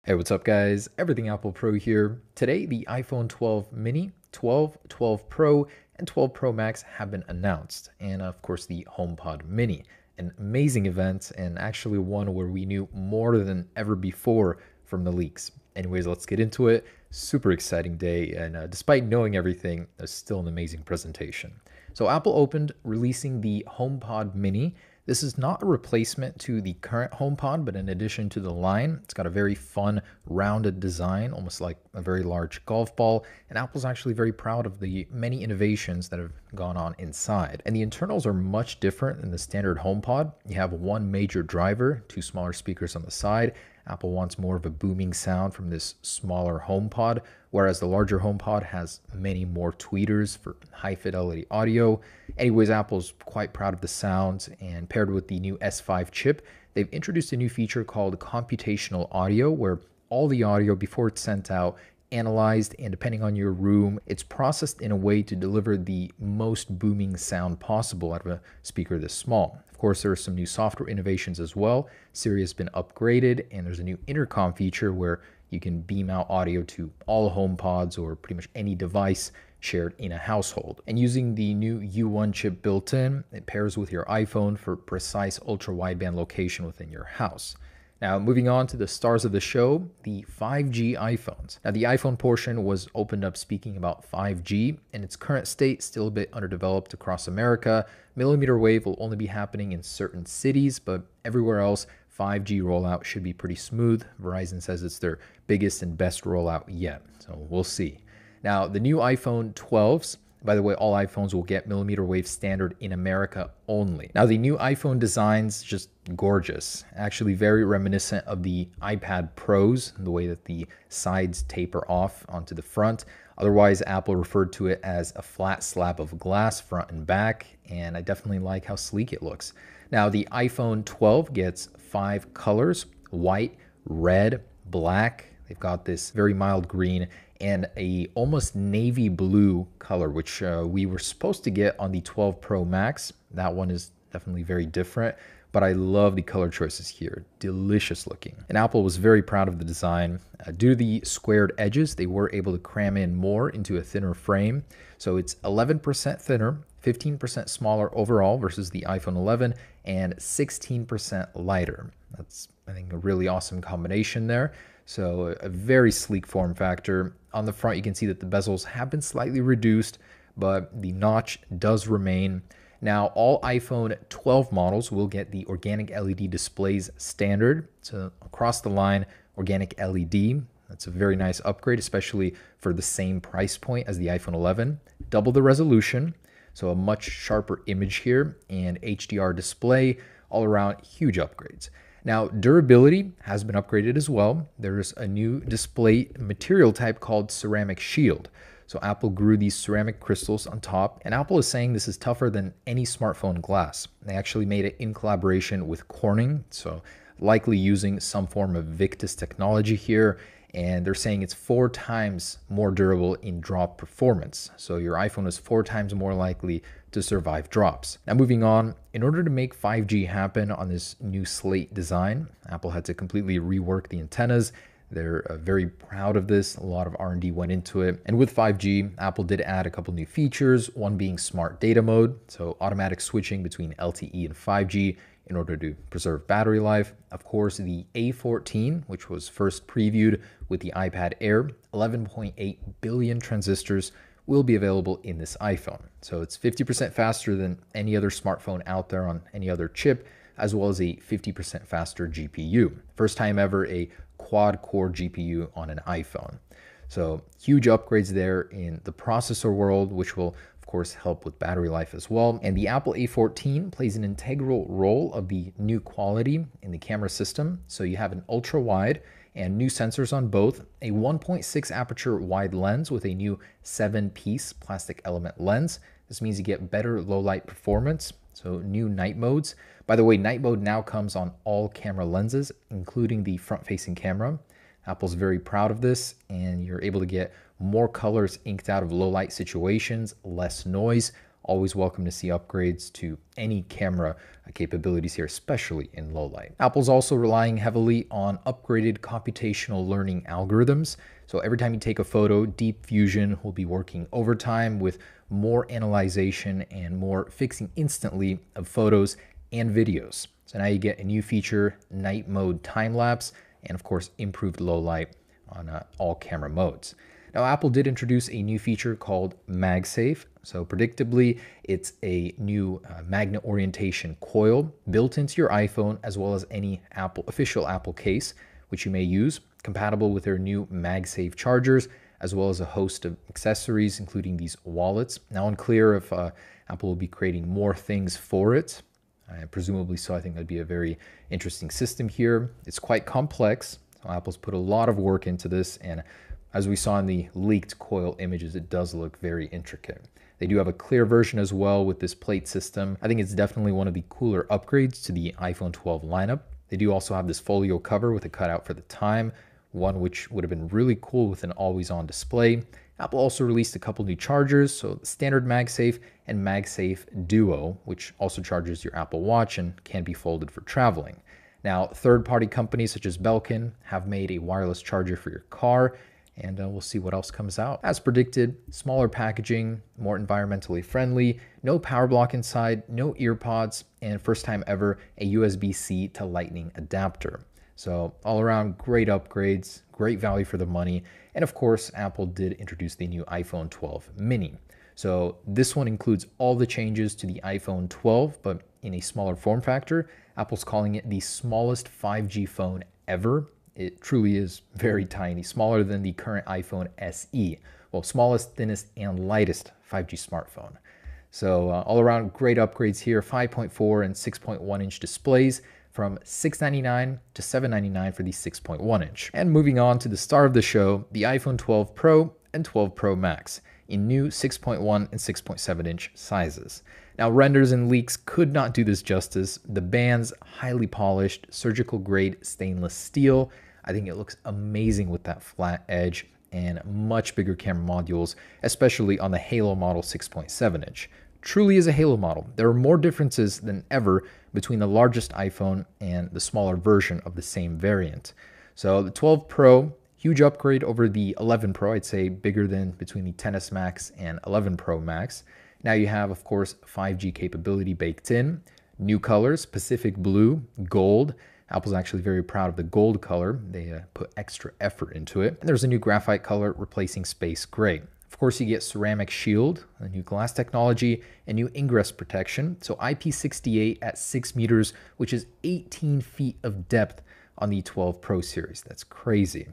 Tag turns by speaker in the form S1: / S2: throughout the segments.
S1: Hey, what's up guys? Everything Apple Pro here. Today, the iPhone 12 mini, 12, 12 Pro, and 12 Pro Max have been announced. And of course, the HomePod mini, an amazing event and actually one where we knew more than ever before from the leaks. Anyways, let's get into it. Super exciting day, and despite knowing everything, it's still an amazing presentation. So Apple opened releasing the HomePod mini. This is not a replacement to the current HomePod, but in addition to the line, it's got a very fun, rounded design, almost like a very large golf ball. And Apple's actually very proud of the many innovations that have gone on inside. And the internals are much different than the standard HomePod. You have one major driver, two smaller speakers on the side. Apple wants more of a booming sound from this smaller HomePod, whereas the larger HomePod has many more tweeters for high fidelity audio. Anyways, Apple's quite proud of the sound, and paired with the new S5 chip, they've introduced a new feature called computational audio, where all the audio before it's sent out analyzed, and depending on your room, it's processed in a way to deliver the most booming sound possible out of a speaker this small. Of course, there are some new software innovations as well. Siri has been upgraded, and there's a new intercom feature where you can beam out audio to all HomePods or pretty much any device shared in a household. And using the new U1 chip built in, it pairs with your iPhone for precise ultra-wideband location within your house. Now, moving on to the stars of the show, the 5G iPhones. Now, the iPhone portion was opened up speaking about 5G. In its current state, still a bit underdeveloped across America. Millimeter wave will only be happening in certain cities, but everywhere else, 5G rollout should be pretty smooth. Verizon says it's their biggest and best rollout yet, so we'll see. Now, the new iPhone 12s, by the way, all iPhones will get millimeter wave standard in America only. Now, the new iPhone design's just gorgeous, actually very reminiscent of the iPad Pros, the way that the sides taper off onto the front. Otherwise, Apple referred to it as a flat slab of glass front and back, and I definitely like how sleek it looks. Now, the iPhone 12 gets 5 colors: white, red, black. They've got this very mild green and a almost navy blue color, which we were supposed to get on the 12 Pro Max. That one is definitely very different, but I love the color choices here. Delicious looking. And Apple was very proud of the design. Due to the squared edges, they were able to cram in more into a thinner frame. So it's 11% thinner, 15% smaller overall versus the iPhone 11, and 16% lighter. That's, I think, a really awesome combination there. So a very sleek form factor. On the front, you can see that the bezels have been slightly reduced, but the notch does remain. Now, all iPhone 12 models will get the organic LED displays standard. So across the line, organic LED. That's a very nice upgrade, especially for the same price point as the iPhone 11. Double the resolution, so a much sharper image here, and HDR display. All around, huge upgrades. Now, durability has been upgraded as well. There's a new display material type called ceramic shield. So Apple grew these ceramic crystals on top, and Apple is saying this is tougher than any smartphone glass. They actually made it in collaboration with Corning, so likely using some form of Victus technology here. And they're saying it's 4 times more durable in drop performance. So your iPhone is 4 times more likely to survive drops. Now, moving on, in order to make 5G happen on this new slate design, Apple had to completely rework the antennas. They're very proud of this. A lot of R&D went into it. And with 5G, Apple did add a couple new features, one being smart data mode, so automatic switching between LTE and 5G in order to preserve battery life. Of course, the A14, which was first previewed with the iPad Air, 11.8 billion transistors will be available in this iPhone. So it's 50% faster than any other smartphone out there on any other chip, as well as a 50% faster GPU. First time ever a quad-core GPU on an iPhone. So huge upgrades there in the processor world, which will of course help with battery life as well. And the Apple A14 plays an integral role of the new quality in the camera system. So you have an ultra wide and new sensors on both, a 1.6 aperture wide lens with a new 7-piece plastic element lens. This means you get better low light performance, so new night modes. By the way, night mode now comes on all camera lenses, including the front-facing camera. Apple's very proud of this, and you're able to get more colors inked out of low light situations, less noise. Always welcome to see upgrades to any camera capabilities here, especially in low light. Apple's also relying heavily on upgraded computational learning algorithms. So every time you take a photo, Deep Fusion will be working overtime with more analyzation and more fixing instantly of photos and videos. So now you get a new feature, night mode time lapse, and of course, improved low light on all camera modes. Now, Apple did introduce a new feature called MagSafe. So predictably, it's a new magnet orientation coil built into your iPhone, as well as any official Apple case, which you may use, compatible with their new MagSafe chargers, as well as a host of accessories, including these wallets. Now, unclear if Apple will be creating more things for it. Presumably so. I think that'd be a very interesting system here. It's quite complex. So Apple's put a lot of work into this, and as we saw in the leaked coil images, it does look very intricate. They do have a clear version as well with this plate system. I think it's definitely one of the cooler upgrades to the iPhone 12 lineup. They do also have this folio cover with a cutout for the time, one which would have been really cool with an always-on display. Apple also released a couple new chargers, so standard MagSafe and MagSafe Duo, which also charges your Apple Watch and can be folded for traveling. Now, third-party companies such as Belkin have made a wireless charger for your car, and we'll see what else comes out. As predicted, smaller packaging, more environmentally friendly, no power block inside, no ear pods, and first time ever, a USB-C to Lightning adapter. So all around great upgrades, great value for the money. And of course, Apple did introduce the new iPhone 12 mini. So this one includes all the changes to the iPhone 12, but in a smaller form factor. Apple's calling it the smallest 5G phone ever. It truly is very tiny, smaller than the current iPhone SE. Well, smallest, thinnest, and lightest 5G smartphone. So all around great upgrades here, 5.4 and 6.1 inch displays from $699 to $799 for the 6.1 inch. And moving on to the star of the show, the iPhone 12 Pro and 12 Pro Max in new 6.1 and 6.7 inch sizes. Now, renders and leaks could not do this justice. The bands, highly polished, surgical grade stainless steel. I think it looks amazing with that flat edge and much bigger camera modules, especially on the Halo model 6.7 inch. Truly is a Halo model. There are more differences than ever between the largest iPhone and the smaller version of the same variant. So the 12 Pro, huge upgrade over the 11 Pro, I'd say bigger than between the XS Max and 11 Pro Max. Now you have, of course, 5G capability baked in, new colors, Pacific Blue, Gold. Apple's actually very proud of the gold color. They put extra effort into it. And there's a new graphite color replacing space gray. Of course, you get ceramic shield, a new glass technology, and new ingress protection. So IP68 at 6 meters, which is 18 feet of depth on the 12 Pro series. That's crazy.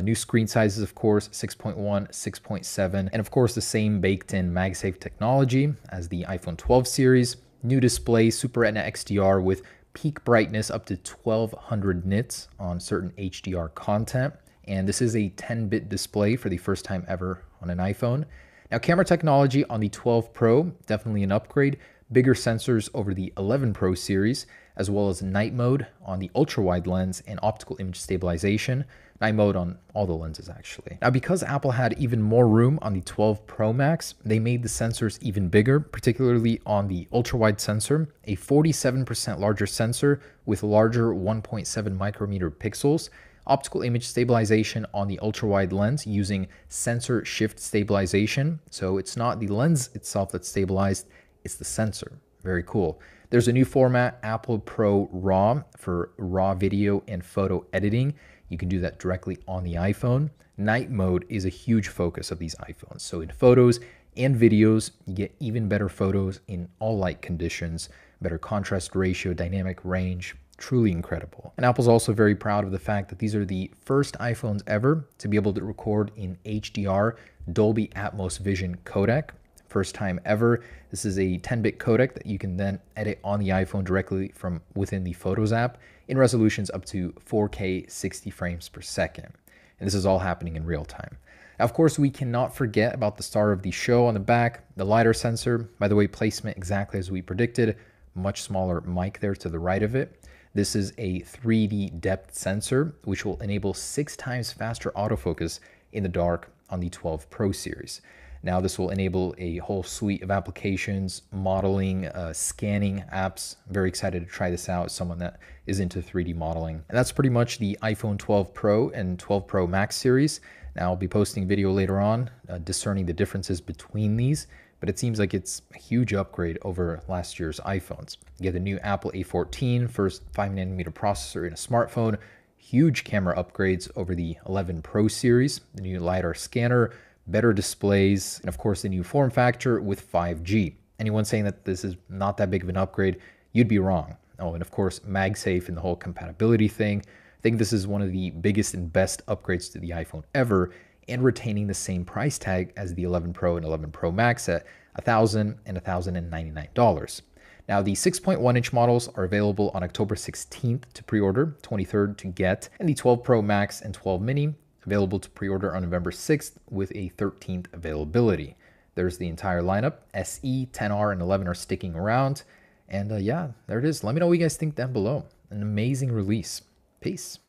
S1: New screen sizes, of course, 6.1, 6.7, and of course the same baked-in MagSafe technology as the iPhone 12 series. New display, Super Retina XDR with peak brightness up to 1200 nits on certain HDR content. And this is a 10-bit display for the first time ever on an iPhone. Now, camera technology on the 12 Pro, definitely an upgrade. Bigger sensors over the 11 Pro series, as well as night mode on the ultra-wide lens and optical image stabilization. Night mode on all the lenses, actually. Now, because Apple had even more room on the 12 Pro Max, they made the sensors even bigger, particularly on the ultra-wide sensor, a 47% larger sensor with larger 1.7 micrometer pixels, optical image stabilization on the ultra-wide lens using sensor shift stabilization. So it's not the lens itself that's stabilized, it's the sensor. Very cool. There's a new format, Apple Pro RAW, for raw video and photo editing. You can do that directly on the iPhone. Night mode is a huge focus of these iPhones. So in photos and videos, you get even better photos in all light conditions, better contrast ratio, dynamic range, truly incredible. And Apple's also very proud of the fact that these are the first iPhones ever to be able to record in HDR Dolby Atmos Vision codec. First time ever. This is a 10-bit codec that you can then edit on the iPhone directly from within the Photos app in resolutions up to 4K 60 frames per second. And this is all happening in real time. Now, of course, we cannot forget about the star of the show on the back, the LiDAR sensor. By the way, placement exactly as we predicted, much smaller mic there to the right of it. This is a 3D depth sensor, which will enable 6 times faster autofocus in the dark on the 12 Pro series. Now this will enable a whole suite of applications, modeling, scanning apps. I'm very excited to try this out as someone that is into 3D modeling. And that's pretty much the iPhone 12 Pro and 12 Pro Max series. Now I'll be posting a video later on discerning the differences between these, but it seems like it's a huge upgrade over last year's iPhones. You get the new Apple A14, first 5nm processor in a smartphone, huge camera upgrades over the 11 Pro series, the new LiDAR scanner, better displays, and of course the new form factor with 5G. Anyone saying that this is not that big of an upgrade, you'd be wrong. Oh, and of course MagSafe and the whole compatibility thing. I think this is one of the biggest and best upgrades to the iPhone ever, and retaining the same price tag as the 11 Pro and 11 Pro Max at $1,000 and $1,099. Now, the 6.1-inch models are available on October 16th to pre-order, 23rd to get, and the 12 Pro Max and 12 Mini available to pre-order on November 6th with a 13th availability. There's the entire lineup. SE, 10R, and 11 are sticking around. And yeah, there it is. Let me know what you guys think down below. An amazing release. Peace.